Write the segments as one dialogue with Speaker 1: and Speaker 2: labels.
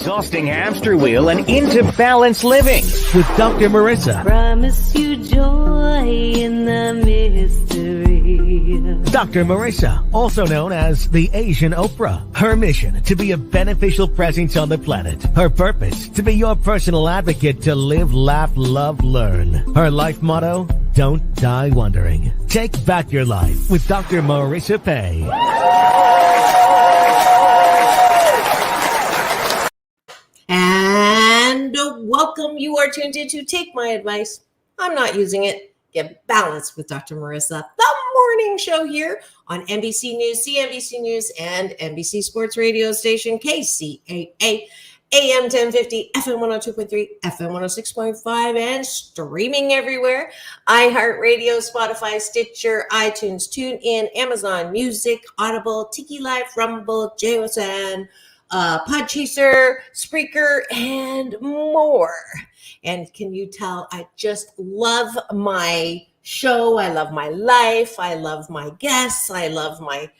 Speaker 1: exhausting hamster wheel and into balanced living with Dr. Marissa.
Speaker 2: Promise you joy in the mystery.
Speaker 1: Dr. Marissa, also known as the Asian Oprah. Her mission, to be a beneficial presence on the planet. Her purpose, to be your personal advocate to live, laugh, love, learn. Her life motto, don't die wondering. Take back your life with Dr. Marissa Pay.
Speaker 3: And welcome. You are tuned in to Take My Advice. I'm not using it. Get balanced with Dr. Marissa, the morning show here on NBC News, CNBC News, and NBC Sports Radio station KCAA, AM 1050, FM 102.3, FM 106.5, and streaming everywhere. iHeartRadio, Spotify, Stitcher, iTunes, TuneIn, Amazon Music, Audible, Tiki Live, Rumble, JOSN, Podchaser, Spreaker, and more. And can you tell I just love my show? I love my life. I love my guests. I love my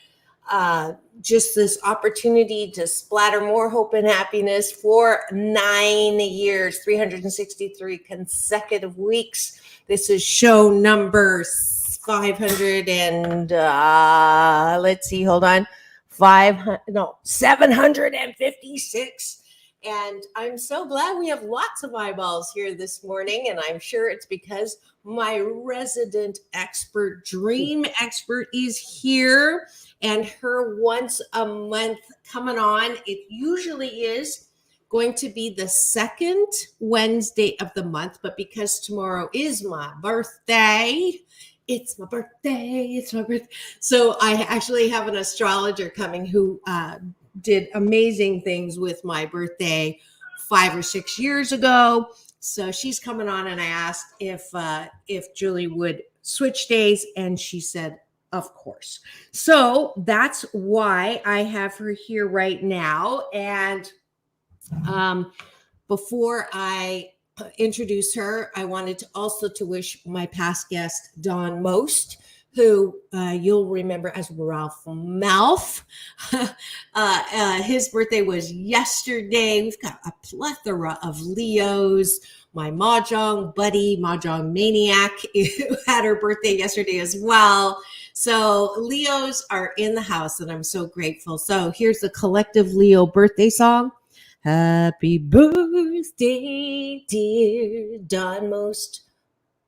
Speaker 3: just this opportunity to splatter more hope and happiness for 9 years, 363 consecutive weeks. This is show number 500 and let's see, hold on. 756. And I'm so glad we have lots of eyeballs here this morning. And I'm sure it's because my resident expert, dream expert, is here. And her once a month coming on. It usually is going to be the second Wednesday of the month. But because tomorrow is my birthday, it's my birthday. So I actually have an astrologer coming who did amazing things with my birthday 5 or 6 years ago. So she's coming on, and I asked if Julie would switch days, and she said, of course. So that's why I have her here right now. And before I introduce her, I wanted to also to wish my past guest, Don Most, who you'll remember as Ralph Malph. His birthday was yesterday. We've got a plethora of Leos. My Mahjong buddy, Mahjong Maniac, had her birthday yesterday as well. So Leos are in the house, and I'm so grateful. So here's the collective Leo birthday song. Happy birthday, dear Don Most,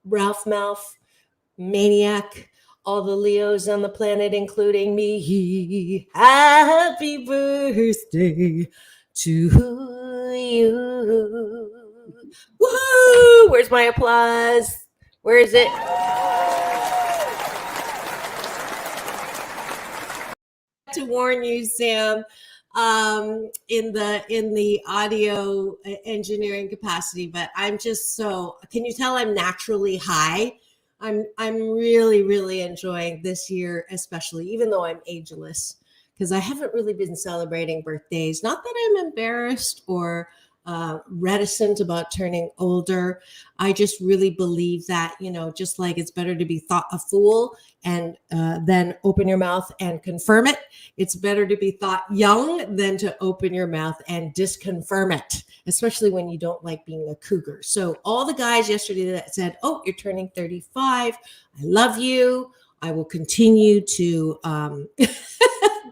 Speaker 3: Ralph Malph, Maniac, all the Leos on the planet, including me. Happy birthday to you. Woo! Where's my applause? Where is it? To warn you, Sam, in the audio engineering capacity, but I'm just so, can you tell I'm naturally high? I'm really, really enjoying this year, especially, even though I'm ageless, because I haven't really been celebrating birthdays. Not that I'm embarrassed or reticent about turning older. I just really believe that, just like it's better to be thought a fool and then open your mouth and confirm it. It's better to be thought young than to open your mouth and disconfirm it, especially when you don't like being a cougar. So all the guys yesterday that said, oh, you're turning 35. I love you. I will continue to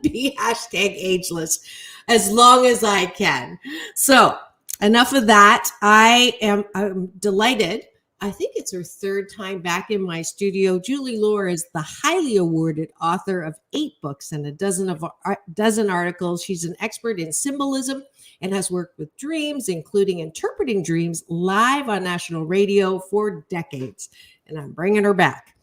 Speaker 3: be #ageless as long as I can. So enough of that. I'm delighted. I think it's her third time back in my studio. Julie Loar is the highly awarded author of 8 books and a dozen articles. She's an expert in symbolism and has worked with dreams, including interpreting dreams live on national radio for decades. And I'm bringing her back.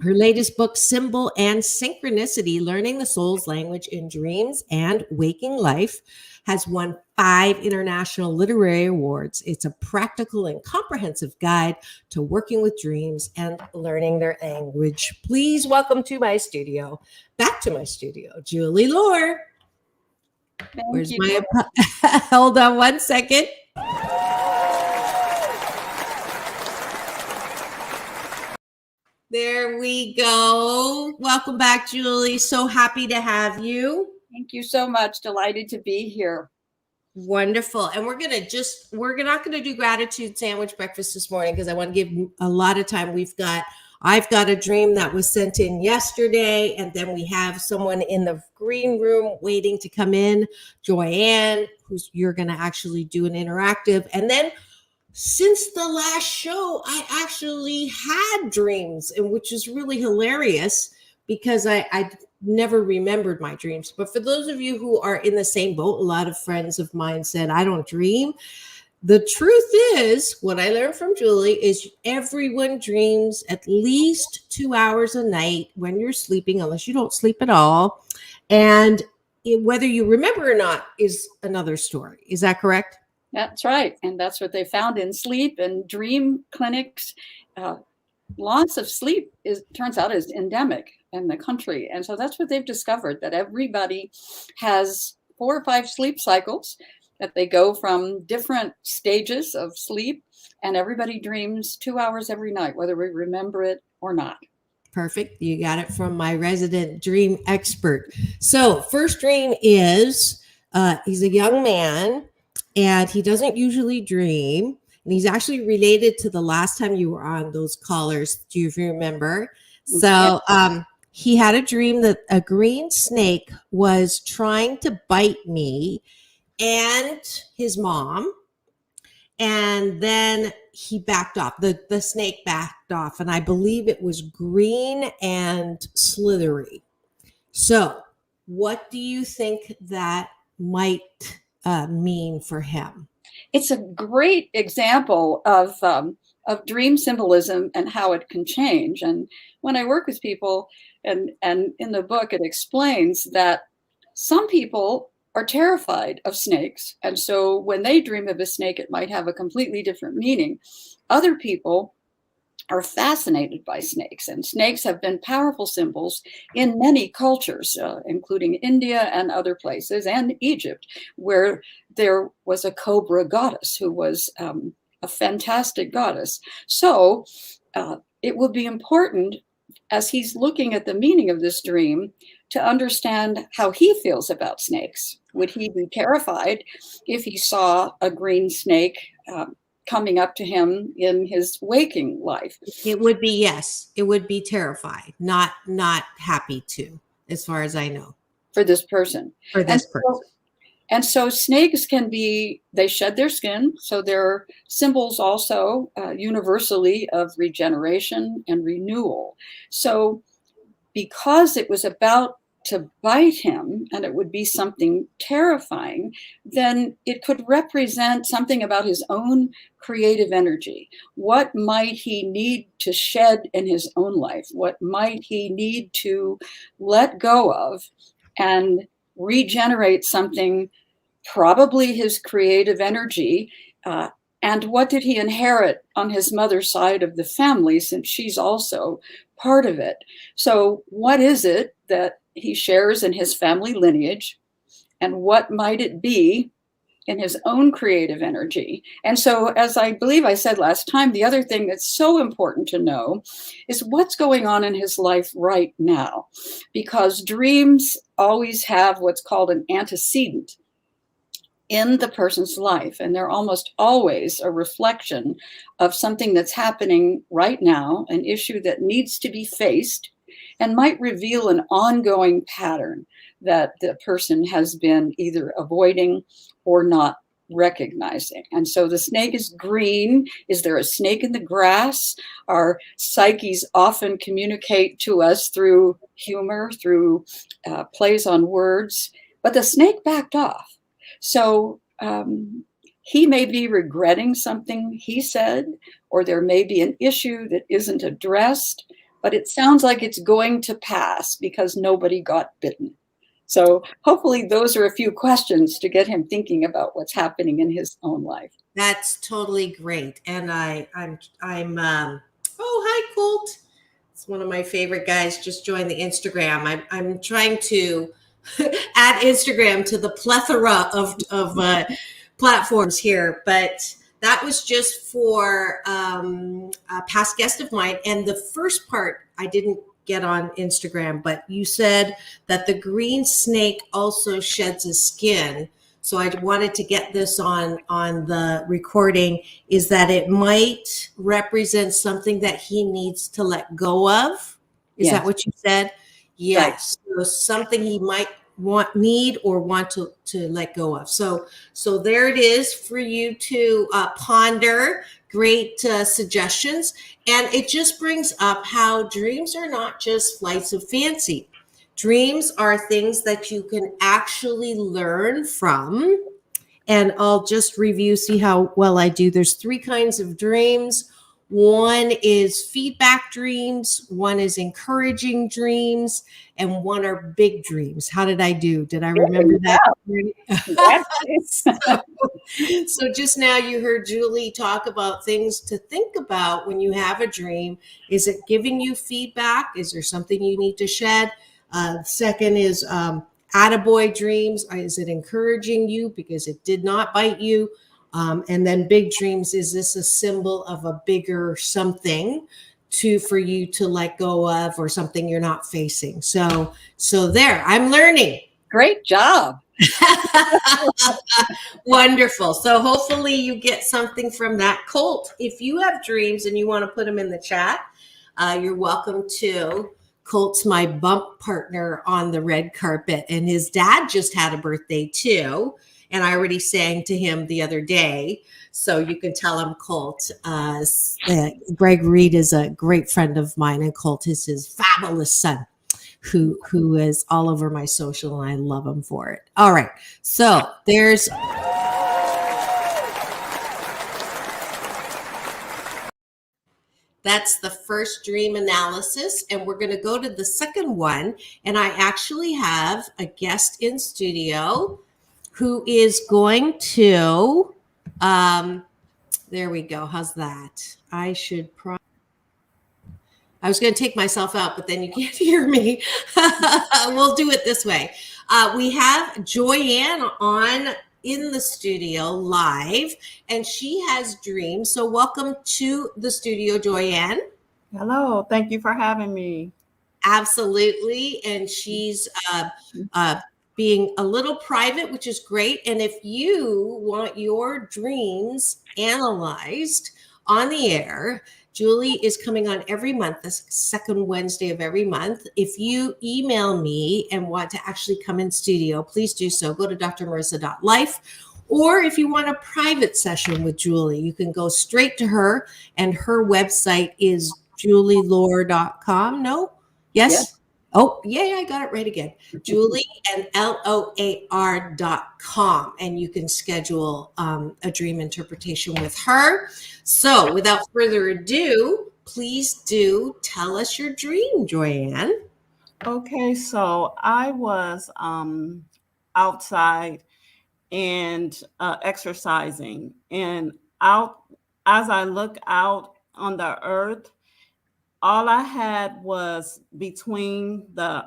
Speaker 3: Her latest book, Symbol and Synchronicity, Learning the Soul's Language in Dreams and Waking Life, has won 5 international literary awards. It's a practical and comprehensive guide to working with dreams and learning their language. Please welcome to my studio, back to my studio, Julie Loar. Where's my hold on one second. There we go. Welcome back, Julie. So happy to have you.
Speaker 4: Thank you so much. Delighted to be here.
Speaker 3: Wonderful. And we're not going to do gratitude sandwich breakfast this morning because I want to give a lot of time. I've got a dream that was sent in yesterday, and then we have someone in the green room waiting to come in, Joanne, you're going to actually do an interactive. And then since the last show, I actually had dreams, and which is really hilarious because I never remembered my dreams. But for those of you who are in the same boat, a lot of friends of mine said, I don't dream. The truth is, what I learned from Julie is everyone dreams at least 2 hours a night when you're sleeping, unless you don't sleep at all. And whether you remember or not is another story. Is that correct?
Speaker 4: That's right. And that's what they found in sleep and dream clinics. Loss of sleep turns out is endemic in the country. And so that's what they've discovered, that everybody has 4 or 5 sleep cycles, that they go from different stages of sleep, and everybody dreams 2 hours every night, whether we remember it or not.
Speaker 3: Perfect. You got it from my resident dream expert. So first dream is he's a young man and he doesn't usually dream. And he's actually related to the last time you were on those callers. Do you remember? So he had a dream that a green snake was trying to bite me and his mom. And then he backed off. The snake backed off. And I believe it was green and slithery. So what do you think that might mean for him?
Speaker 4: It's a great example of dream symbolism and how it can change. And when I work with people, and in the book, it explains that some people are terrified of snakes. And so when they dream of a snake, it might have a completely different meaning. Other people are fascinated by snakes, and snakes have been powerful symbols in many cultures, including India and other places, and Egypt, where there was a cobra goddess who was a fantastic goddess. So it will be important, as he's looking at the meaning of this dream, to understand how he feels about snakes. Would he be terrified if he saw a green snake coming up to him in his waking life?
Speaker 3: It would be, yes. It would be terrified, not happy to, as far as I know.
Speaker 4: For this person.
Speaker 3: For this person.
Speaker 4: And so snakes they shed their skin. So they're symbols also universally of regeneration and renewal. So because it was about to bite him, and it would be something terrifying, then it could represent something about his own creative energy. What might he need to shed in his own life? What might he need to let go of and regenerate something, probably his creative energy? And what did he inherit on his mother's side of the family, since she's also part of it? So what is it that he shares in his family lineage, and what might it be in his own creative energy? And so, as I believe I said last time, the other thing that's so important to know is what's going on in his life right now, because dreams always have what's called an antecedent in the person's life, and they're almost always a reflection of something that's happening right now, an issue that needs to be faced, and might reveal an ongoing pattern that the person has been either avoiding or not recognizing. And so the snake is green. Is there a snake in the grass? Our psyches often communicate to us through humor, through plays on words, but the snake backed off. So he may be regretting something he said, or there may be an issue that isn't addressed, but it sounds like it's going to pass because nobody got bitten. So hopefully those are a few questions to get him thinking about what's happening in his own life.
Speaker 3: That's totally great. And I'm oh, hi, Colt. It's one of my favorite guys. Just joined the Instagram. I'm trying to add Instagram to the plethora of platforms here, but that was just for a past guest of mine. And the first part I didn't get on Instagram, but you said that the green snake also sheds his skin. so I wanted to get this on the recording, is that it might represent something that he needs to let go of. Is that
Speaker 4: Yes.
Speaker 3: what you said? Yes. So something he might need or want to let go of. So there it is for you to ponder. Great suggestions. And it just brings up how dreams are not just flights of fancy. Dreams are things that you can actually learn from. And I'll just review, see how well I do. There's 3 kinds of dreams. One is feedback dreams, one is encouraging dreams, and one are big dreams. How did I do? Did I remember that? So just now you heard Julie talk about things to think about when you have a dream. Is it giving you feedback? Is there something you need to shed? Second is attaboy dreams. Is it encouraging you because it did not bite you? And then big dreams, is this a symbol of a bigger something for you to let go of, or something you're not facing? So there, I'm learning.
Speaker 4: Great job.
Speaker 3: Wonderful. So hopefully you get something from that. Colt, if you have dreams and you want to put them in the chat, you're welcome to. Colt's my bump partner on the red carpet, and his dad just had a birthday too. And I already sang to him the other day. So you can tell him, Colt. Greg Reed is a great friend of mine, and Colt is his fabulous son, who is all over my social, and I love him for it. All right. So there's... That's the first dream analysis, and we're going to go to the second one. And I actually have a guest in studio who is going to, there we go. How's that? I was going to take myself out, but then you can't hear me. We'll do it this way. We have Joyanne on in the studio live, and she has dreams. So welcome to the studio, Joyanne.
Speaker 5: Hello. Thank you for having me.
Speaker 3: Absolutely. And she's being a little private, which is great. And if you want your dreams analyzed on the air, Julie is coming on every month, the second Wednesday of every month. If you email me and want to actually come in studio, please do so. Go to drmarissa.life. Or if you want a private session with Julie, you can go straight to her, and her website is julielor.com. No? Yes?
Speaker 4: Yes.
Speaker 3: Oh, yeah, I got it right again. Julie and LOAR.com. And you can schedule a dream interpretation with her. So without further ado, please do tell us your dream, Joyanne.
Speaker 5: Okay, so I was outside and exercising, and out as I look out on the earth, all I had was between the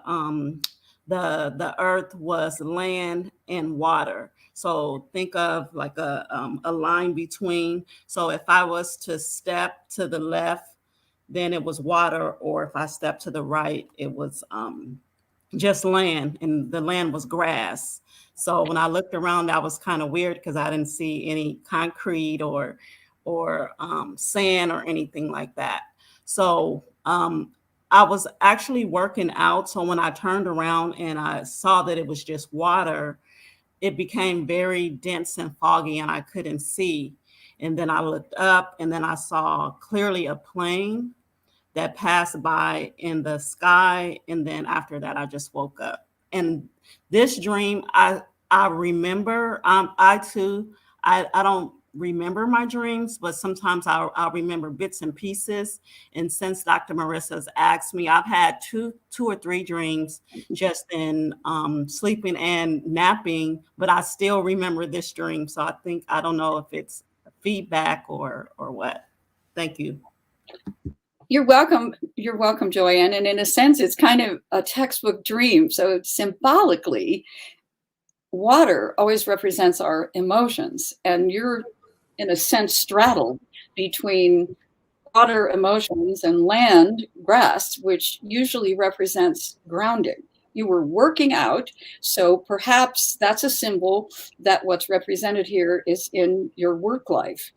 Speaker 5: earth was land and water. So think of like a line between. So if I was to step to the left, then it was water, or if I stepped to the right, it was just land, and the land was grass. So when I looked around, that was kind of weird because I didn't see any concrete or sand or anything like that. So I was actually working out. So when I turned around and I saw that it was just water, it became very dense and foggy, and I couldn't see. And then I looked up, and then I saw clearly a plane that passed by in the sky. And then after that, I just woke up. And this dream, I remember, I don't remember my dreams, but sometimes I'll remember bits and pieces. And since Dr. Marissa's asked me, I've had two or three dreams just in sleeping and napping, but I still remember this dream. So I don't know if it's feedback or what. Thank you.
Speaker 4: You're welcome. You're welcome, Joyanne. And in a sense, it's kind of a textbook dream. So symbolically, water always represents our emotions, and you're in a sense straddled between water emotions and land, grass, which usually represents grounding. You were working out. So perhaps that's a symbol that what's represented here is in your work life.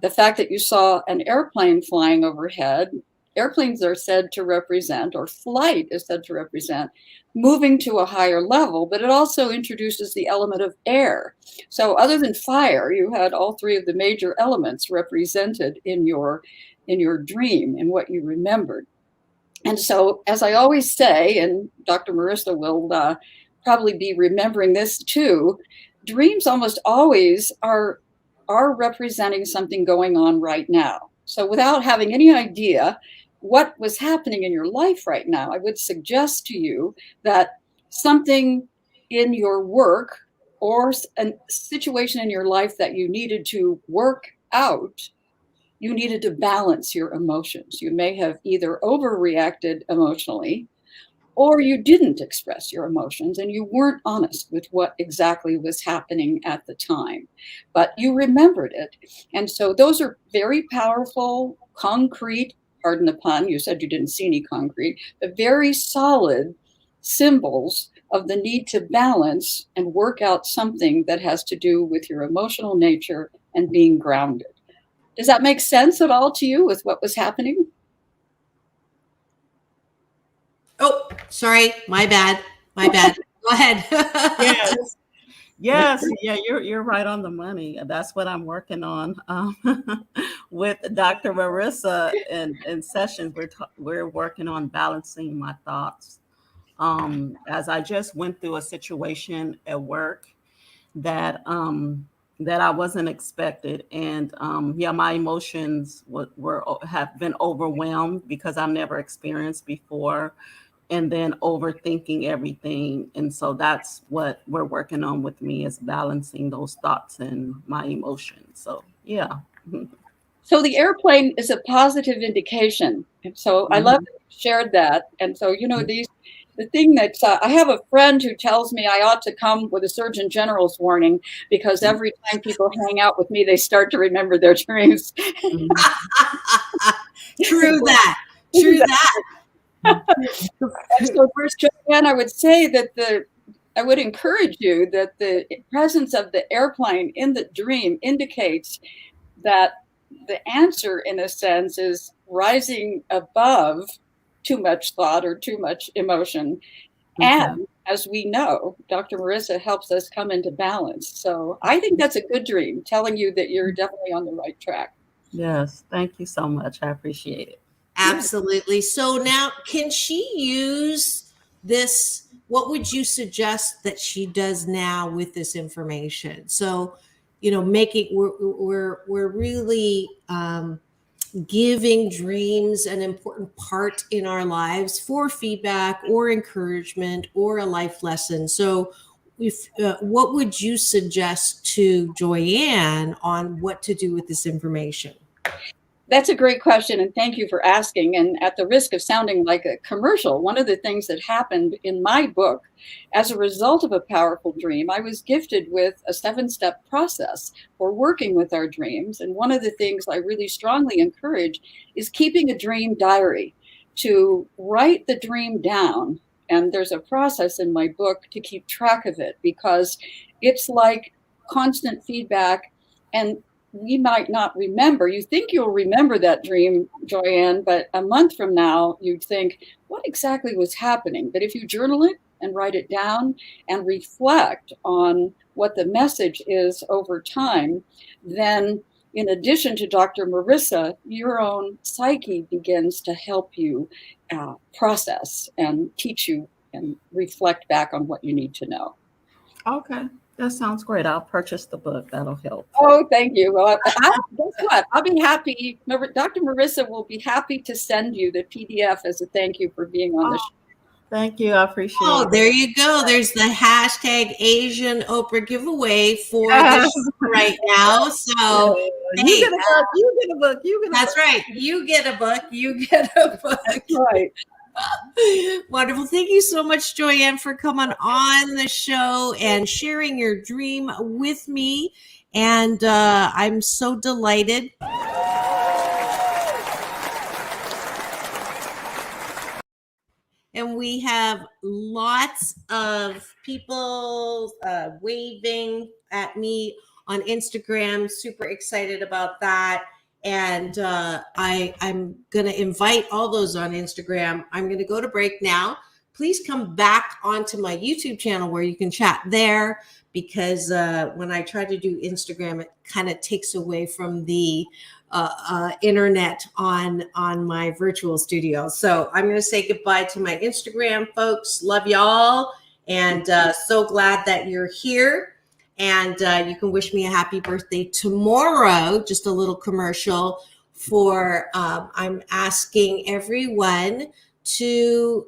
Speaker 4: The fact that you saw an airplane flying overhead, airplanes are said to represent, or flight is said to represent, moving to a higher level, but it also introduces the element of air. So other than fire, you had all three of the major elements represented in your dream and what you remembered. And so, as I always say, and Dr. Marissa will probably be remembering this too, dreams almost always are representing something going on right now. So without having any idea what was happening in your life right now, I would suggest to you that something in your work or a situation in your life that you needed to work out, you needed to balance your emotions. You may have either overreacted emotionally, or you didn't express your emotions and you weren't honest with what exactly was happening at the time, but you remembered it. And so those are very powerful, concrete, pardon the pun, you said you didn't see any concrete, but very solid symbols of the need to balance and work out something that has to do with your emotional nature and being grounded. Does that make sense at all to you with what was happening?
Speaker 3: Oh, sorry. My bad. Go ahead.
Speaker 5: Yes. Yes, yeah, you're right on the money. That's what I'm working on with Dr. Marissa in sessions. We're working on balancing my thoughts. As I just went through a situation at work that that I wasn't expected, and yeah, my emotions have been overwhelmed because I've never experienced before, and then overthinking everything. And so that's what we're working on with me, is balancing those thoughts and my emotions. So yeah.
Speaker 4: So the airplane is a positive indication. And so I love that you shared that. And so, you know, the thing that I have a friend who tells me I ought to come with a Surgeon General's warning, because every time people hang out with me, they start to remember their dreams.
Speaker 3: True that.
Speaker 4: And so first, Joanne, I would say that I would encourage you that the presence of the airplane in the dream indicates that the answer, in a sense, is rising above too much thought or too much emotion. Okay. And as we know, Dr. Marissa helps us come into balance. So I think that's a good dream, telling you that you're definitely on the right track.
Speaker 5: Yes, thank you so much. I appreciate it.
Speaker 3: Absolutely. So now, can she use this? What would you suggest that she does now with this information? So, you know, we're really giving dreams an important part in our lives for feedback or encouragement or a life lesson. So, what would you suggest to Joyanne on what to do with this information?
Speaker 4: That's a great question, and thank you for asking. And at the risk of sounding like a commercial, one of the things that happened in my book, as a result of a powerful dream, I was gifted with a 7-step process for working with our dreams. And one of the things I really strongly encourage is keeping a dream diary, to write the dream down. And there's a process in my book to keep track of it, because it's like constant feedback, and we might not remember. You think you'll remember that dream, Joyanne, but a month from now, you'd think, what exactly was happening? But if you journal it and write it down and reflect on what the message is over time, then in addition to Dr. Marissa, your own psyche begins to help you process and teach you and reflect back on what you need to know.
Speaker 5: Okay. That sounds great. I'll purchase the book. That'll help.
Speaker 4: Oh, thank you. Well, guess what? I'll be happy. Dr. Marissa will be happy to send you the PDF as a thank you for being on the show.
Speaker 5: Thank you. I appreciate it.
Speaker 3: Oh, there you go. There's the hashtag Asian Oprah giveaway for this right now. So
Speaker 5: you get a book. You get a book. You get a
Speaker 3: that's
Speaker 5: book.
Speaker 3: right. You get a book. You get a book.
Speaker 4: That's right.
Speaker 3: Wonderful. Thank you so much, Joyanne, for coming on the show and sharing your dream with me. And I'm so delighted. and we have lots of people waving at me on Instagram. Super excited about that. And I'm going to invite all those on Instagram. I'm going to go to break now. Please come back onto my YouTube channel where you can chat there, because when I try to do Instagram, it kind of takes away from the internet on my virtual studio. So I'm going to say goodbye to my Instagram folks. Love y'all. And so glad that you're here. And you can wish me a happy birthday tomorrow. Just a little commercial for I'm asking everyone to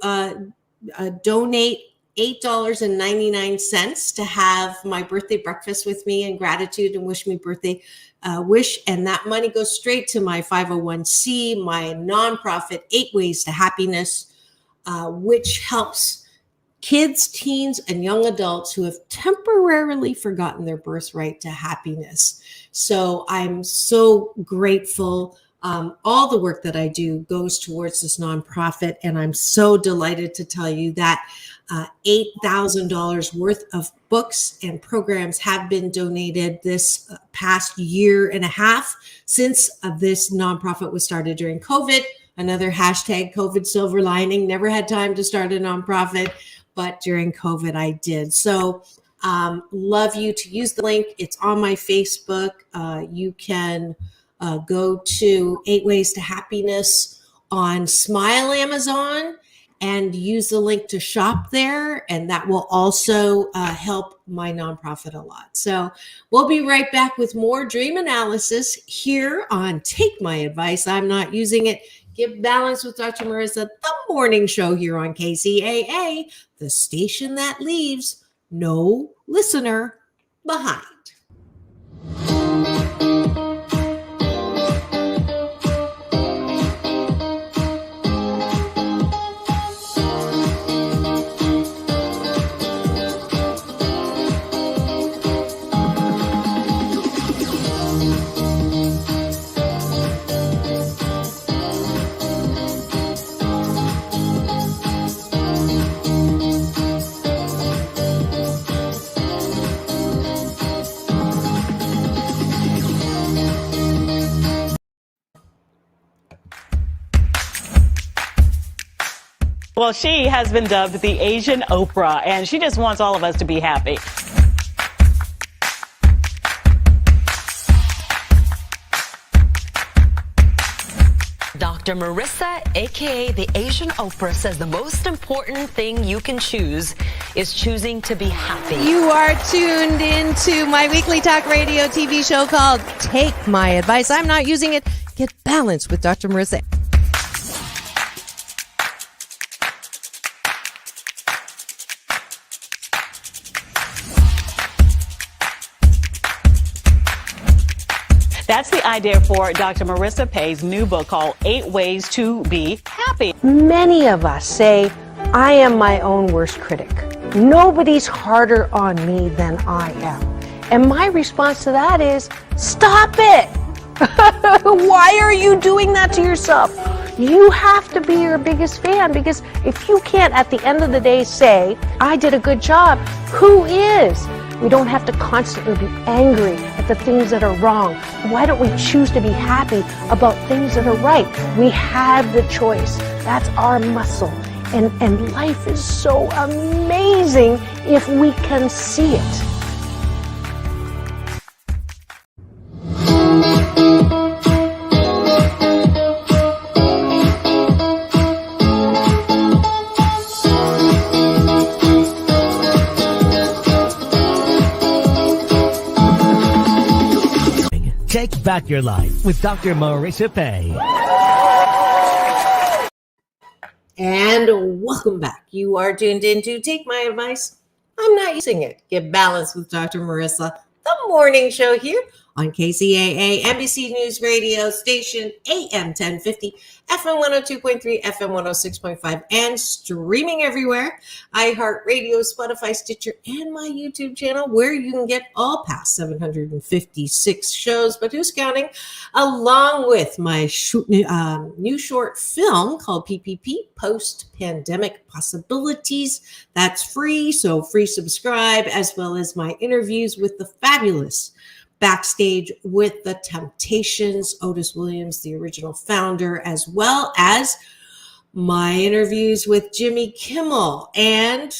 Speaker 3: donate $8.99 to have my birthday breakfast with me in gratitude and wish me birthday wish. And that money goes straight to my 501c, my nonprofit 8 Ways to Happiness, which helps kids, teens, and young adults who have temporarily forgotten their birthright to happiness. So I'm so grateful. All the work that I do goes towards this nonprofit, and I'm so delighted to tell you that $8,000 worth of books and programs have been donated this past year and a half since this nonprofit was started during COVID. Another hashtag COVID silver lining. Never had time to start a nonprofit, but during COVID I did. So love you to use the link. It's on my Facebook. You can go to 8 Ways to Happiness on Smile Amazon and use the link to shop there. And that will also help my nonprofit a lot. So we'll be right back with more dream analysis here on Take My Advice. I'm Not Using It. Give Balance with Dr. Marissa, the morning show here on KCAA, the station that leaves no listener behind.
Speaker 6: Well, she has been dubbed the Asian Oprah, and she just wants all of us to be happy.
Speaker 7: Dr. Marissa, aka the Asian Oprah, says the most important thing you can choose is choosing to be happy.
Speaker 8: You are tuned into my weekly talk radio TV show called Take My Advice. I'm Not Using It. Get Balanced with Dr. Marissa.
Speaker 6: That's the idea for Dr. Marissa Pay's new book called 8 Ways to Be Happy.
Speaker 9: Many of us say, I am my own worst critic. Nobody's harder on me than I am. And my response to that is, stop it! Why are you doing that to yourself? You have to be your biggest fan, because if you can't at the end of the day say, I did a good job, who is? We don't have to constantly be angry at the things that are wrong. Why don't we choose to be happy about things that are right? We have the choice. That's our muscle. And life is so amazing if we can see it.
Speaker 1: Take back your life with Dr. Marissa Pay.
Speaker 3: And welcome back. You are tuned in to Take My Advice. I'm Not Using It. Get Balanced with Dr. Marissa, the morning show here on KCAA, NBC News Radio Station, AM 1050, FM 102.3, FM 106.5, and streaming everywhere. iHeartRadio, Spotify, Stitcher, and my YouTube channel, where you can get all past 756 shows, but who's counting? Along with my new short film called PPP, Post-Pandemic Possibilities. That's free, so free subscribe, as well as my interviews with the fabulous Backstage with the Temptations, Otis Williams, the original founder, as well as my interviews with Jimmy Kimmel and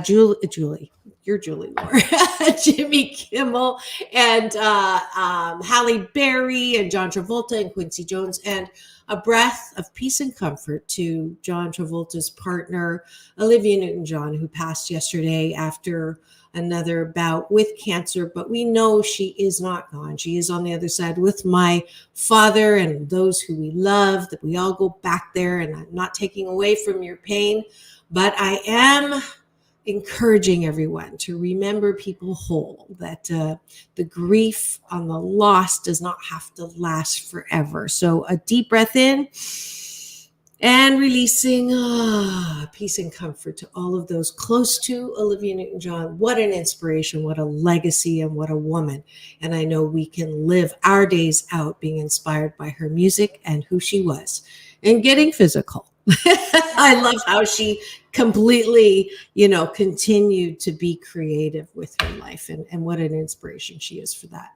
Speaker 3: Julie. You're Julie Loar. Jimmy Kimmel and Halle Berry and John Travolta and Quincy Jones, and a breath of peace and comfort to John Travolta's partner, Olivia Newton-John, who passed yesterday after another bout with cancer. But we know she is not gone. She is on the other side with my father and those who we love, that we all go back there, and I'm not taking away from your pain, but I am encouraging everyone to remember people whole, that the grief on the loss does not have to last forever. So a deep breath in and releasing peace and comfort to all of those close to Olivia Newton-John. What an inspiration, what a legacy, and what a woman. And I know we can live our days out being inspired by her music and who she was, and getting physical. I love how she completely, continued to be creative with her life, and what an inspiration she is for that.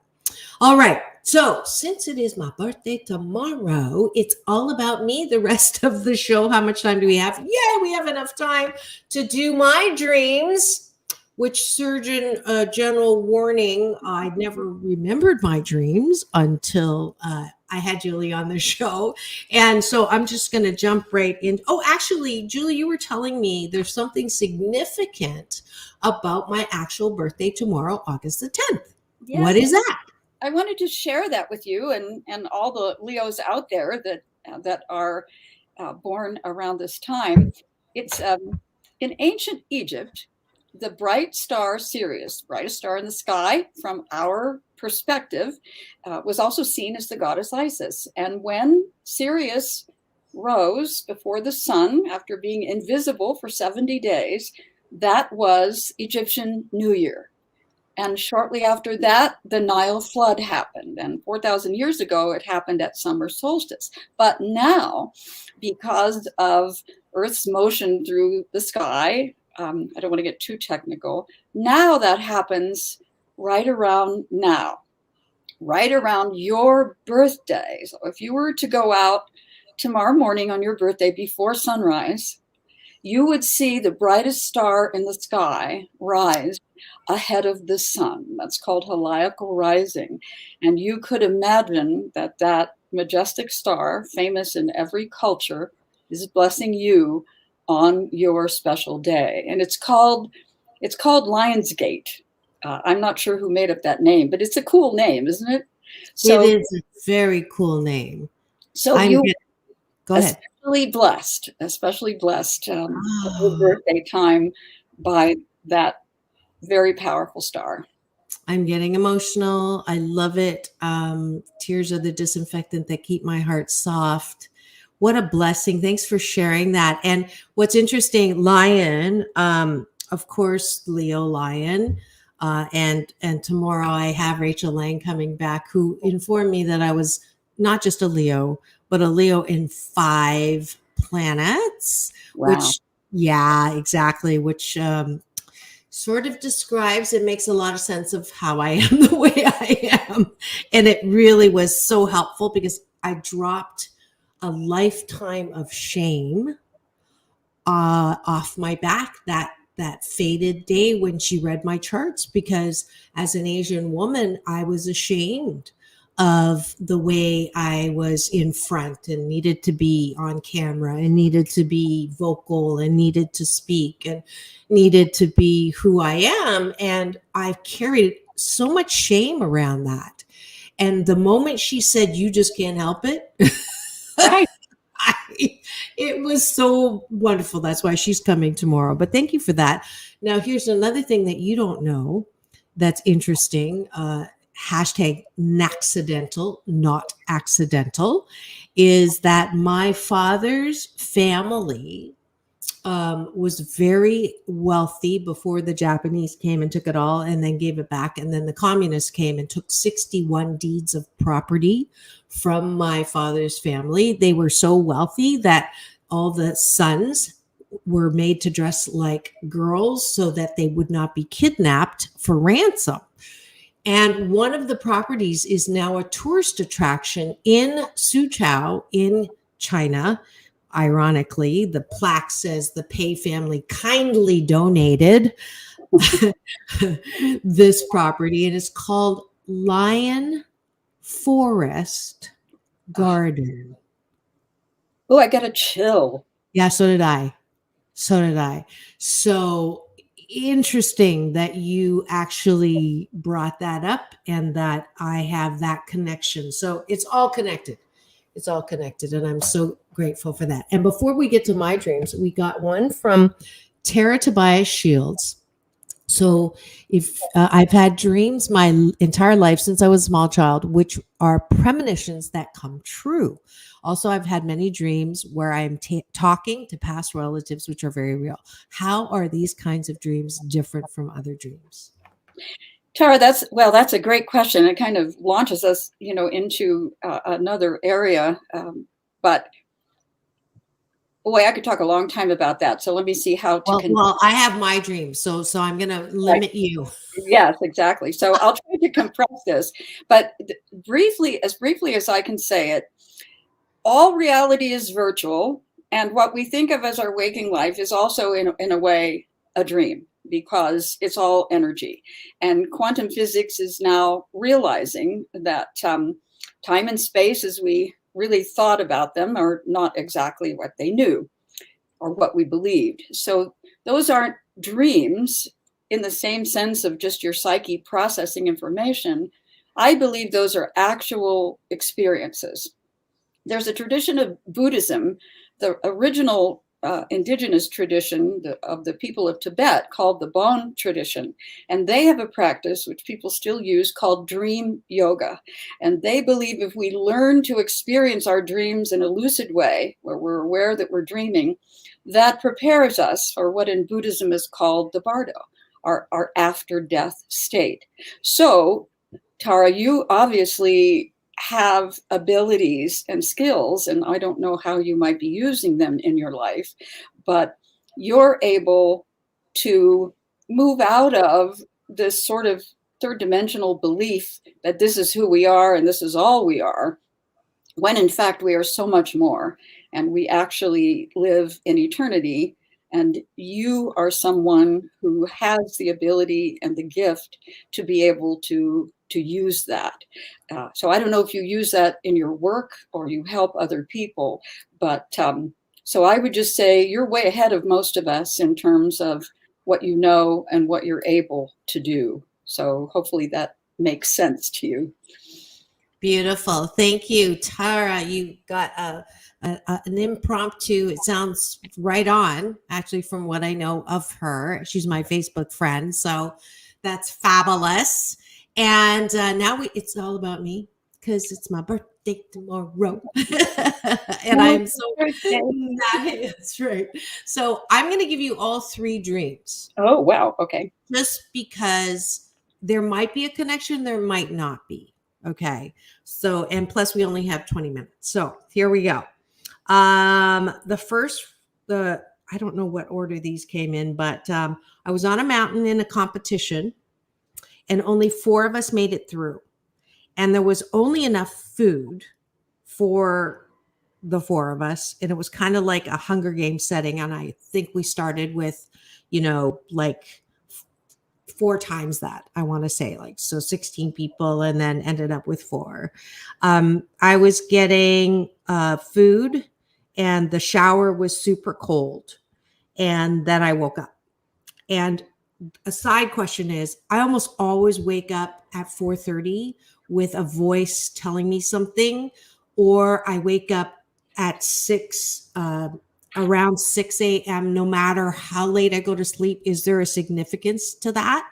Speaker 3: All right. So since it is my birthday tomorrow, it's all about me. The rest of the show, how much time do we have? Yeah, we have enough time to do my dreams, which Surgeon General warning, I never remembered my dreams until I had Julie on the show. And so I'm just going to jump right in. Oh, actually, Julie, you were telling me there's something significant about my actual birthday tomorrow, August the 10th. Yes. What is that?
Speaker 4: I wanted to share that with you and all the Leos out there that are born around this time. It's in ancient Egypt, the bright star Sirius, brightest star in the sky from our perspective, was also seen as the goddess Isis. And when Sirius rose before the sun after being invisible for 70 days, that was Egyptian New Year. And shortly after that, the Nile flood happened. And 4,000 years ago, it happened at summer solstice. But now, because of Earth's motion through the sky, I don't want to get too technical, now that happens right around now, right around your birthday. So if you were to go out tomorrow morning on your birthday before sunrise, you would see the brightest star in the sky rise ahead of the sun. That's called heliacal rising. And you could imagine that majestic star, famous in every culture, is blessing you on your special day. And it's called Lionsgate. I'm not sure who made up that name, but it's a cool name, isn't it?
Speaker 3: So, it is a very cool name.
Speaker 4: So go ahead. Especially blessed your birthday time by that very powerful star.
Speaker 3: I'm getting emotional. I love it. Tears are the disinfectant that keep my heart soft. What a blessing. Thanks for sharing that. And what's interesting, Lion, of course, Leo Lion, and tomorrow I have Rachel Lang coming back, who informed me that I was not just a Leo, but a Leo in 5 planets.
Speaker 4: Wow.
Speaker 3: Which, yeah, exactly. Which sort of describes and makes a lot of sense of how I am the way I am. And it really was so helpful because I dropped a lifetime of shame off my back that fated day when she read my charts, because as an Asian woman, I was ashamed of the way I was in front and needed to be on camera and needed to be vocal and needed to speak and needed to be who I am. And I've carried so much shame around that. And the moment she said, "You just can't help it,"
Speaker 4: Right.
Speaker 3: It was so wonderful. That's why she's coming tomorrow. But thank you for that. Now, here's another thing that you don't know that's interesting. hashtag Naxcidental, not accidental, is that my father's family was very wealthy before the Japanese came and took it all and then gave it back. And then the communists came and took 61 deeds of property from my father's family. They were so wealthy that all the sons were made to dress like girls so that they would not be kidnapped for ransom. And one of the properties is now a tourist attraction in Suzhou in China. Ironically, the plaque says the Pei family kindly donated this property. It is called Lion Forest Garden.
Speaker 4: Oh, I got a chill.
Speaker 3: Yeah, so did I. So interesting that you actually brought that up and that I have that connection. So it's all connected. And I'm so grateful for that. And before we get to my dreams, we got one from Tara Tobias Shields. So if I've had dreams my entire life since I was a small child, which are premonitions that come true. Also, I've had many dreams where I'm talking to past relatives, which are very real. How are these kinds of dreams different from other dreams?
Speaker 4: Tara, that's a great question. It kind of launches us, into another area. But boy, I could talk a long time about that. So let me see how to.
Speaker 3: Well, I have my dreams, so I'm going to limit you.
Speaker 4: Yes, exactly. So I'll try to compress this, but briefly as I can say it, all reality is virtual, and what we think of as our waking life is also, in a way, a dream, because it's all energy. And quantum physics is now realizing that time and space, as we really thought about them, are not exactly what they knew or what we believed. So those aren't dreams in the same sense of just your psyche processing information. I believe those are actual experiences. There's a tradition of Buddhism, the original indigenous tradition of the people of Tibet, called the Bon tradition. And they have a practice which people still use called dream yoga. And they believe if we learn to experience our dreams in a lucid way, where we're aware that we're dreaming, that prepares us for what in Buddhism is called the bardo, our after death state. So, Tara, you obviously have abilities and skills, and I don't know how you might be using them in your life, but you're able to move out of this sort of third dimensional belief that this is who we are and this is all we are, when in fact we are so much more, and we actually live in eternity. And you are someone who has the ability and the gift to be able to use that. So I don't know if you use that in your work or you help other people, but so I would just say you're way ahead of most of us in terms of what you know and what you're able to do. So hopefully that makes sense to you.
Speaker 3: Beautiful. Thank you, Tara. You got an impromptu, it sounds right on, actually, from what I know of her. She's my Facebook friend, so that's fabulous. And now it's all about me because it's my birthday tomorrow. And I'm so that's right. So I'm going to give you all three dreams.
Speaker 4: Oh, wow. Okay.
Speaker 3: Just because there might be a connection, there might not be. Okay. So, and plus we only have 20 minutes. So here we go. The first, I don't know what order these came in, but I was on a mountain in a competition and only 4 of us made it through. And there was only enough food for the 4 of us. And it was kind of like a Hunger Games setting. And I think we started with, like 4 times that, I want to say, like, so 16 people, and then ended up with 4. I was getting food, and the shower was super cold. And then I woke up. And a side question is, I almost always wake up at 4:30 with a voice telling me something, or I wake up at around 6 a.m. no matter how late I go to sleep. Is there a significance to that?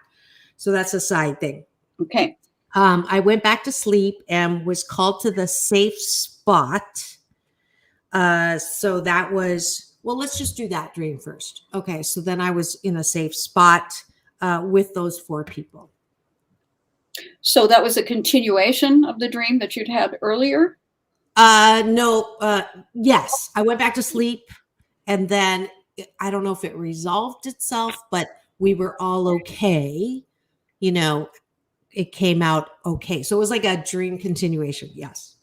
Speaker 3: So that's a side thing.
Speaker 4: Okay.
Speaker 3: I went back to sleep and was called to the safe spot. So that was, well, let's just do that dream first. Okay. So then I was in a safe spot with those 4 people.
Speaker 4: So that was a continuation of the dream that you'd had earlier?
Speaker 3: No. Yes. I went back to sleep and then I don't know if it resolved itself, but we were all okay. You know, it came out okay. So it was like a dream continuation. Yes.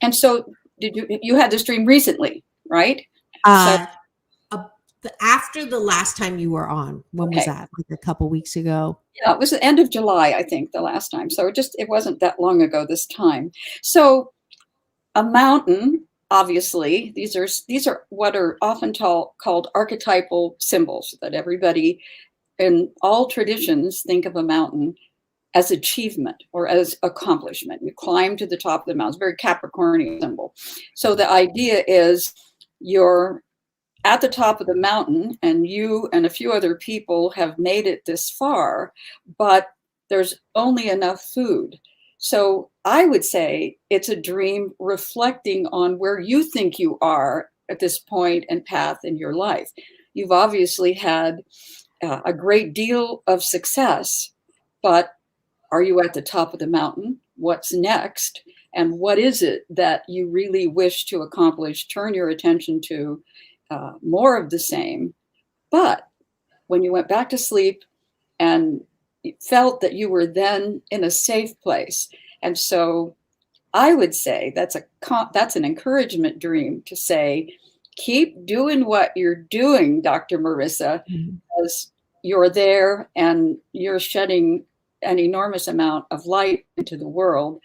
Speaker 4: And so you had this dream recently, right?
Speaker 3: After the last time you were on, when was that? Like a couple weeks ago?
Speaker 4: Yeah, it was the end of July, I think, the last time. So it wasn't that long ago this time. So a mountain, obviously, these are what are often called archetypal symbols that everybody in all traditions think of a mountain as achievement or as accomplishment. You climb to the top of the mountain. It's a very Capricornian symbol. So the idea is you're at the top of the mountain and you and a few other people have made it this far, but there's only enough food. So I would say it's a dream reflecting on where you think you are at this point and path in your life. You've obviously had a great deal of success, but are you at the top of the mountain? What's next? And what is it that you really wish to accomplish, turn your attention to? More of the same. But when you went back to sleep and felt that you were then in a safe place. And so I would say that's an encouragement dream to say, keep doing what you're doing, Dr. Marissa, because you're there and you're shedding an enormous amount of light into the world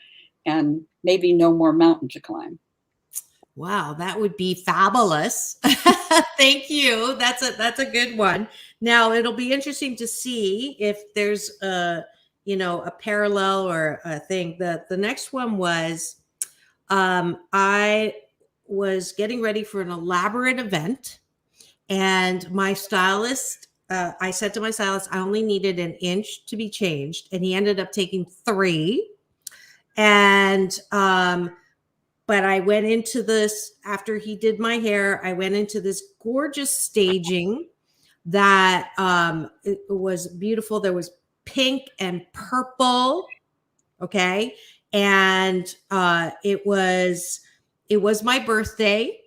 Speaker 4: and maybe no more mountain to climb.
Speaker 3: Wow, that would be fabulous. Thank you. That's a good one. Now it'll be interesting to see if there's a parallel or a thing. The next one was I was getting ready for an elaborate event, and my stylist, I said to my stylist, I only needed an inch to be changed, and he ended up taking 3. And but I went into this, after he did my hair, I went into this gorgeous staging that it was beautiful. There was pink and purple. Okay. And it was my birthday.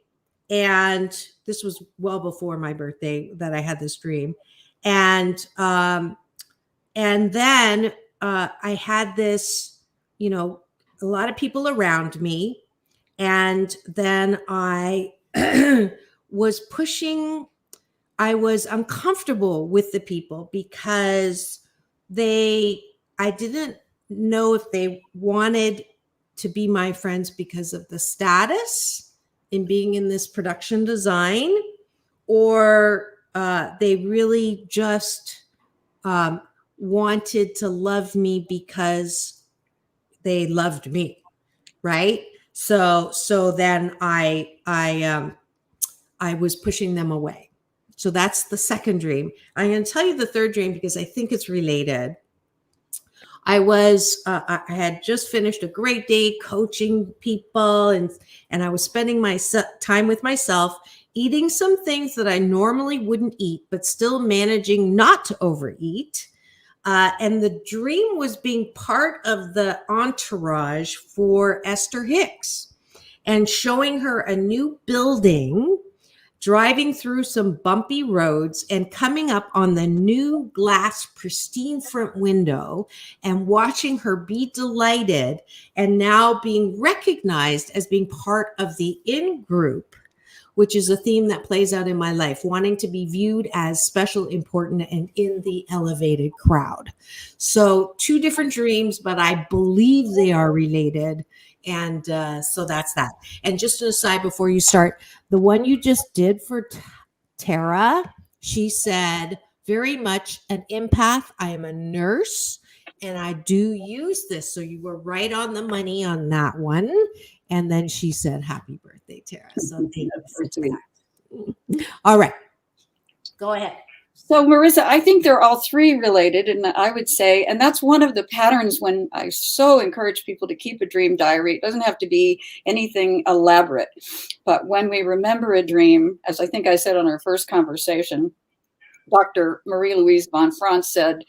Speaker 3: And this was well before my birthday that I had this dream. And then I had this, a lot of people around me. And then I was uncomfortable with the people because I didn't know if they wanted to be my friends because of the status in being in this production design, or they really just wanted to love me because they loved me, right? So then I was pushing them away. So that's the second dream. I'm going to tell you the third dream because I think it's related. I had just finished a great day coaching people, and I was spending my time with myself, eating some things that I normally wouldn't eat, but still managing not to overeat. And the dream was being part of the entourage for Esther Hicks and showing her a new building, driving through some bumpy roads and coming up on the new glass, pristine front window and watching her be delighted and now being recognized as being part of the in-group, which is a theme that plays out in my life, wanting to be viewed as special, important, and in the elevated crowd. So 2 different dreams, but I believe they are related. And so that's that. And just an aside before you start, the one you just did for Tara, she said, very much an empath. I am a nurse and I do use this. So you were right on the money on that one. And then she said, happy birthday, Tara. So thank you for that. All right. Go ahead.
Speaker 4: So, Marissa, I think they're all three related. And I would say, and that's one of the patterns when I so encourage people to keep a dream diary. It doesn't have to be anything elaborate. But when we remember a dream, as I think I said on our first conversation, Dr. Marie-Louise von Franz said,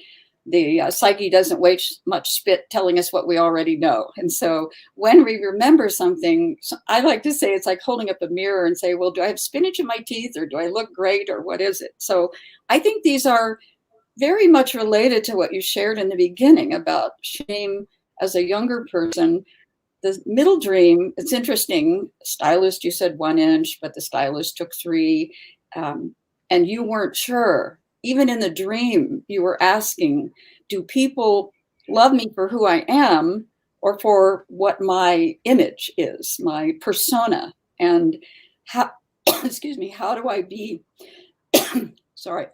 Speaker 4: the psyche doesn't waste much spit telling us what we already know. And so when we remember something, I like to say it's like holding up a mirror and say, well, do I have spinach in my teeth, or do I look great, or what is it? So I think these are very much related to what you shared in the beginning about shame as a younger person. The middle dream, it's interesting. Stylist, you said 1 inch, but the stylist took 3. And you weren't sure. Even in the dream, you were asking, do people love me for who I am or for what my image is, my persona? And how, excuse me, how do I be,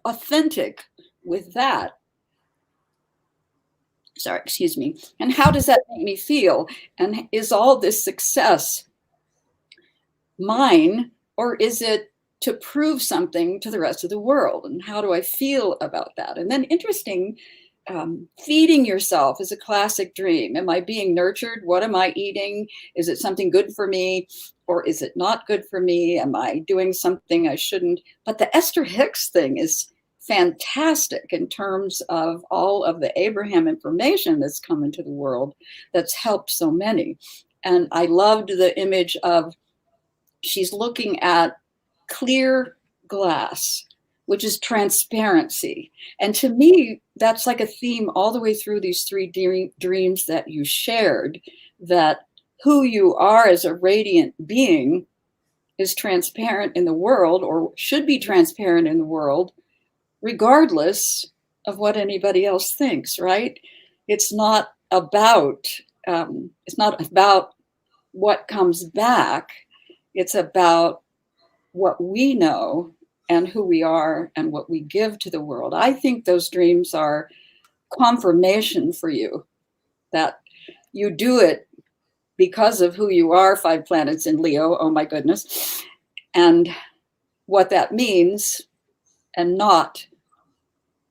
Speaker 4: authentic with that? Excuse me. And how does that make me feel? And is all this success mine, or is it to prove something to the rest of the world? And how do I feel about that? And then interesting, feeding yourself is a classic dream. Am I being nurtured? What am I eating? Is it something good for me, or is it not good for me? Am I doing something I shouldn't? But the Esther Hicks thing is fantastic in terms of all of the Abraham information that's come into the world that's helped so many. And I loved the image of she's looking at clear glass, which is transparency. And to me, that's like a theme all the way through these 3 dreams that you shared, that who you are as a radiant being is transparent in the world, or should be transparent in the world, regardless of what anybody else thinks, right? It's not about what comes back. It's about what we know and who we are and what we give to the world. I think those dreams are confirmation for you that you do it because of who you are, 5 planets in Leo, oh my goodness, and what that means, and not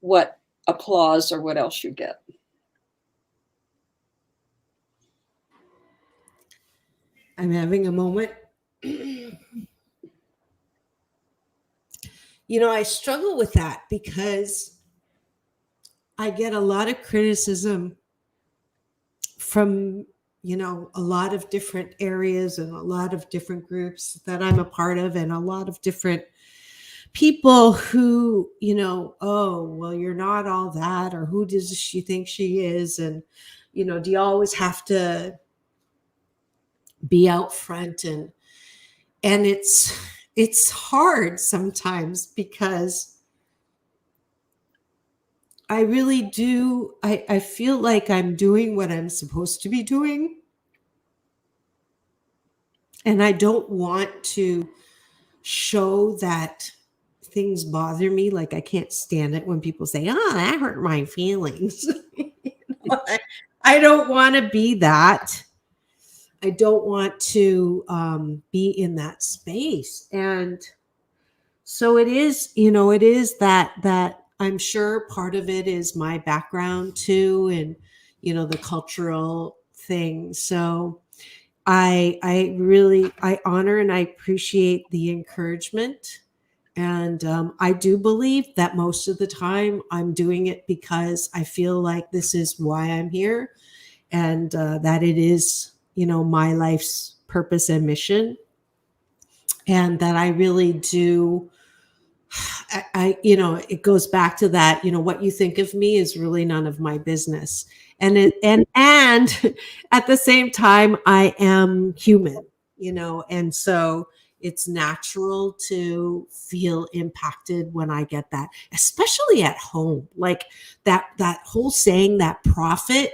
Speaker 4: what applause or what else you get.
Speaker 3: I'm having a moment. I struggle with that because I get a lot of criticism from, a lot of different areas and a lot of different groups that I'm a part of, and a lot of different people who, oh, well, you're not all that, or who does she think she is? And, do you always have to be out front? And it's hard sometimes because I really do. I feel like I'm doing what I'm supposed to be doing. And I don't want to show that things bother me. Like, I can't stand it when people say, oh, that hurt my feelings. I don't want to be that. I don't want to be in that space. And so it is, it is that I'm sure part of it is my background too, and, the cultural thing. So I honor and I appreciate the encouragement. And I do believe that most of the time I'm doing it because I feel like this is why I'm here, and that it is, my life's purpose and mission. And that I really do, it goes back to that, what you think of me is really none of my business. And at the same time, I am human, and so it's natural to feel impacted when I get that, especially at home. Like that whole saying that profit,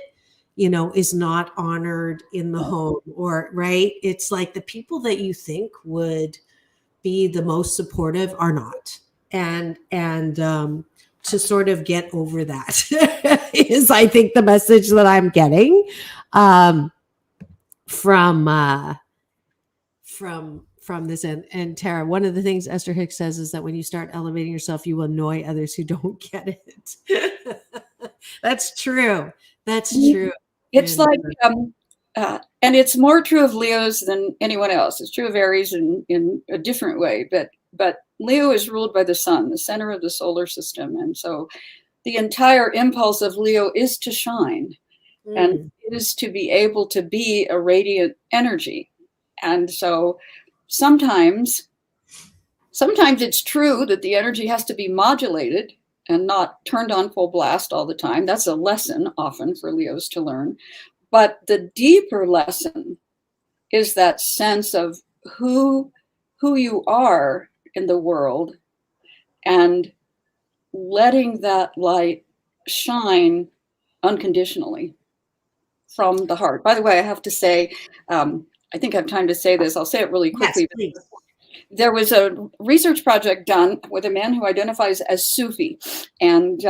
Speaker 3: is not honored in the home, or right. It's like the people that you think would be the most supportive are not. And to sort of get over that is, I think, the message that I'm getting from from this. And Tara, one of the things Esther Hicks says is that when you start elevating yourself, you will annoy others who don't get it. That's true. That's true.
Speaker 4: It's
Speaker 3: And,
Speaker 4: like, and it's more true of Leos than anyone else. It's true of Aries in a different way, but Leo is ruled by the sun, the center of the solar system. And so the entire impulse of Leo is to shine and is to be able to be a radiant energy. And so sometimes it's true that the energy has to be modulated and not turned on full blast all the time. That's a lesson often for Leos to learn. But the deeper lesson is that sense of who you are in the world and letting that light shine unconditionally from the heart. By the way, I have to say, I think I have time to say this. I'll say it really quickly.
Speaker 3: yes, please.
Speaker 4: There was a research project done with a man who identifies as Sufi, and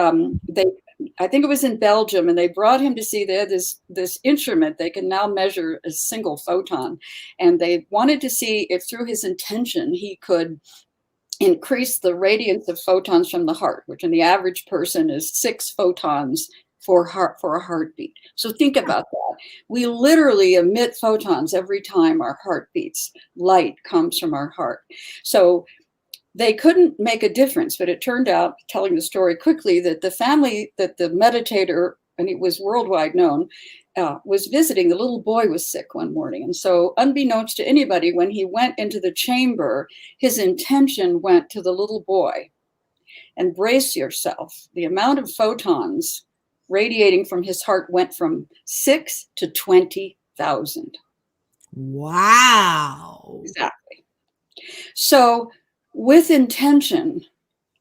Speaker 4: I think it was in Belgium, and they brought him to see this instrument. They can now measure a single photon, and they wanted to see if through his intention he could increase the radiance of photons from the heart, which in the average person is 6 photons for a heartbeat. So think about that. We literally emit photons every time our heart beats. Light comes from our heart. So they couldn't make a difference, but it turned out, telling the story quickly, that the family that the meditator, and it was worldwide known, was visiting, the little boy was sick one morning. And so unbeknownst to anybody, when he went into the chamber, his intention went to the little boy. And brace yourself. The amount of photons radiating from his heart went from 6 to 20,000.
Speaker 3: Wow.
Speaker 4: Exactly. So with intention,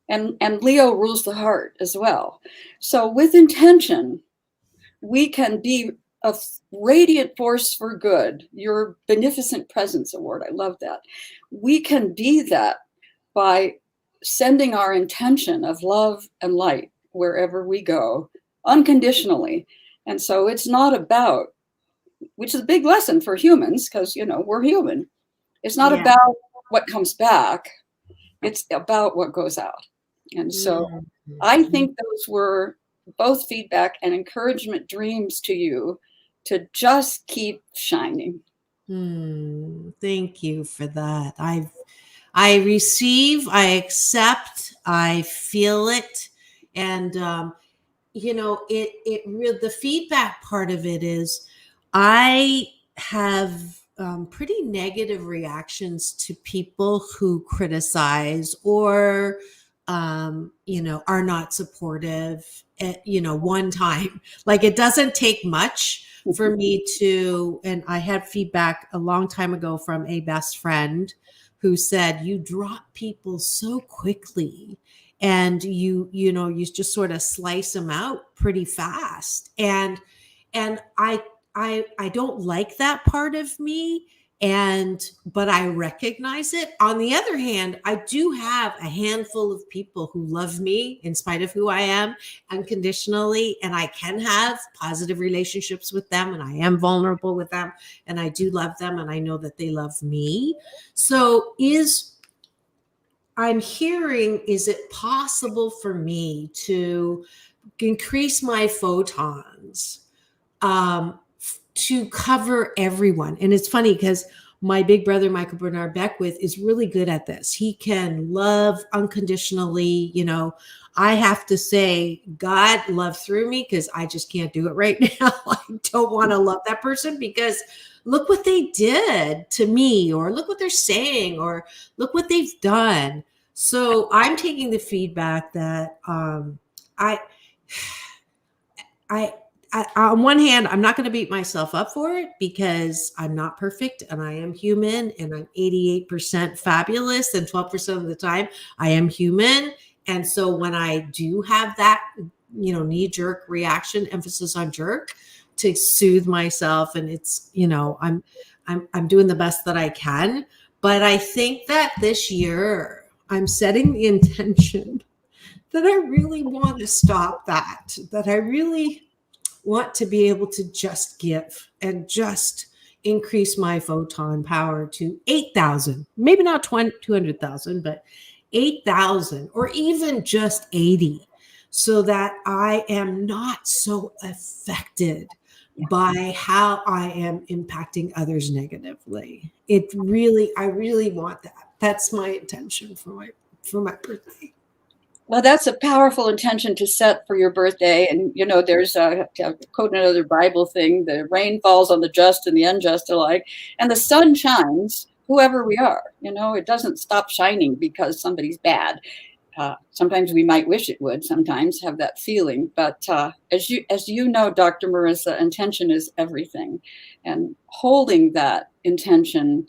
Speaker 4: and Leo rules the heart as well. So with intention, we can be a radiant force for good. Your Beneficent Presence Award, I love that. We can be that by sending our intention of love and light wherever we go, unconditionally. And so it's not about, which is a big lesson for humans, because, we're human. It's not about what comes back. It's about what goes out. And so I think those were both feedback and encouragement dreams to you to just keep shining.
Speaker 3: Thank you for that. I receive, I accept, I feel it. And, the feedback part of it is I have pretty negative reactions to people who criticize or, are not supportive at, one time. Like, it doesn't take much for me to, and I had feedback a long time ago from a best friend who said, you drop people so quickly. And you just sort of slice them out pretty fast. And I don't like that part of me. But I recognize it. On the other hand, I do have a handful of people who love me in spite of who I am unconditionally. And I can have positive relationships with them. And I am vulnerable with them. And I do love them. And I know that they love me. So I'm hearing, is it possible for me to increase my photons to cover everyone? And it's funny because my big brother, Michael Bernard Beckwith, is really good at this. He can love unconditionally. I have to say, God love through me, because I just can't do it right now. I don't want to love that person because look what they did to me, or look what they're saying, or look what they've done. So I'm taking the feedback that I on one hand, I'm not going to beat myself up for it because I'm not perfect and I am human, and I'm 88% fabulous, and 12% of the time I am human. And so when I do have that, knee-jerk reaction, emphasis on jerk, to soothe myself, and it's, I'm doing the best that I can. But I think that this year I'm setting the intention that I really want to stop that I really want to be able to just give and just increase my photon power to 8,000, maybe not 200,000, but 8,000 or even just 80, so that I am not so affected by how I am impacting others negatively. I really want that. That's my intention for my birthday.
Speaker 4: Well, that's a powerful intention to set for your birthday. And, you know, there's a quote another Bible thing, the rain falls on the just and the unjust alike, and the sun shines whoever we are. You know, it doesn't stop shining because somebody's bad. Sometimes we might wish it would, sometimes have that feeling. But as you know, Dr. Marissa, intention is everything. And holding that intention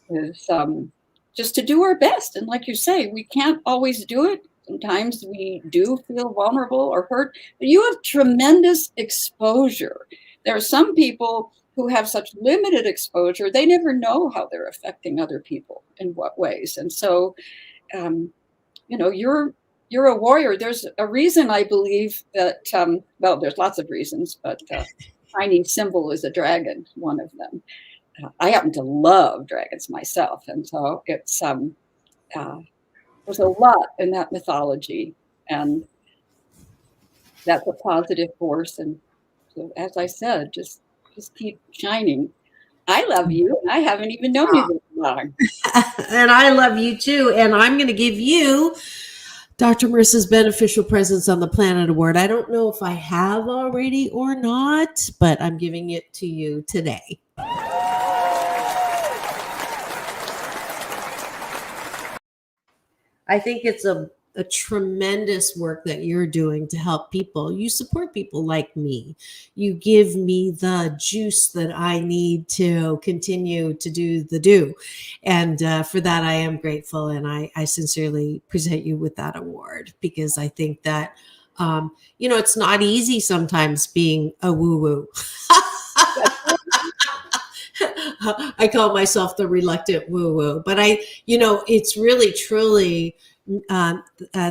Speaker 4: is just to do our best. And like you say, we can't always do it. Sometimes we do feel vulnerable or hurt, but you have tremendous exposure. There are some people who have such limited exposure, they never know how they're affecting other people in what ways. And so, you know, you're a warrior. There's a reason I believe that, well, there's lots of reasons, but Chinese symbol is a dragon, one of them. I happen to love dragons myself. And so it's, there's a lot in that mythology, and that's a positive force. And so, as I said, just keep shining. I love you. I haven't even known you this long.
Speaker 3: And I love you too. And I'm going to give you Dr. Marissa's Beneficial Presence on the Planet Award. I don't know if I have already or not, but I'm giving it to you today. I think it's a tremendous work that you're doing to help people. You support people like me. You give me the juice that I need to continue to do. And for that, I am grateful. And I sincerely present you with that award, because I think that, you know, it's not easy sometimes being a woo-woo. I call myself the reluctant woo-woo, but it's really, truly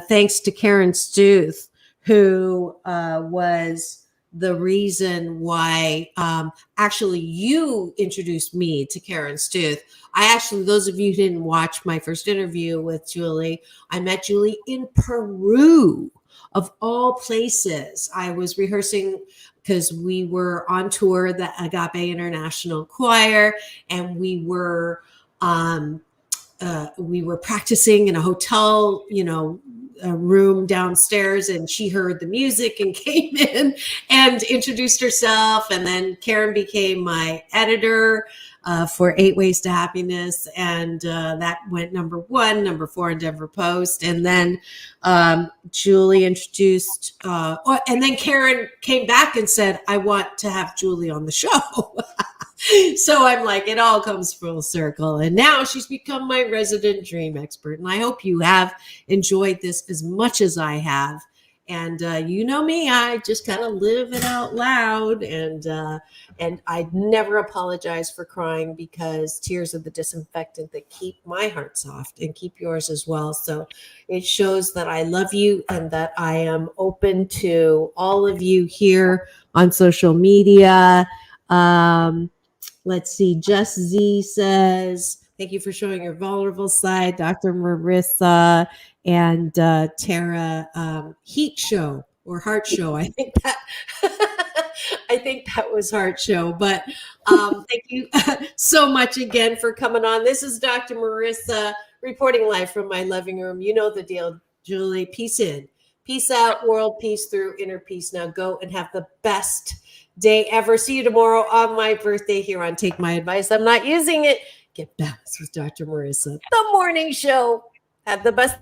Speaker 3: thanks to Karen Stuth, who was the reason why actually you introduced me to Karen Stuth. Those of you who didn't watch my first interview with Julie, I met Julie in Peru, of all places. I was rehearsing because we were on tour, the Agape International Choir, and we were practicing in a hotel, a room downstairs, and she heard the music and came in and introduced herself. And then Karen became my editor for 8 Ways to Happiness. And that went number 1, number 4 in Denver Post. And then Julie introduced, and then Karen came back and said, I want to have Julie on the show. So I'm like, it all comes full circle. And now she's become my resident dream expert. And I hope you have enjoyed this as much as I have. And you know me, I just kind of live it out loud. And I never apologize for crying, because tears are the disinfectant that keep my heart soft and keep yours as well. So it shows that I love you and that I am open to all of you here on social media. Let's see. Just Z says, thank you for showing your vulnerable side, Dr. Marissa. And Tara, Heat Show or Heart Show. I think that was Heart Show. But thank you so much again for coming on. This is Dr. Marissa reporting live from my living room. You know the deal, Julie. Peace in, peace out, world peace through inner peace. Now go and have the best day ever. See you tomorrow on my birthday here on Take My Advice. I'm not using it. Get balanced with Dr. Marissa, the morning show. Have the best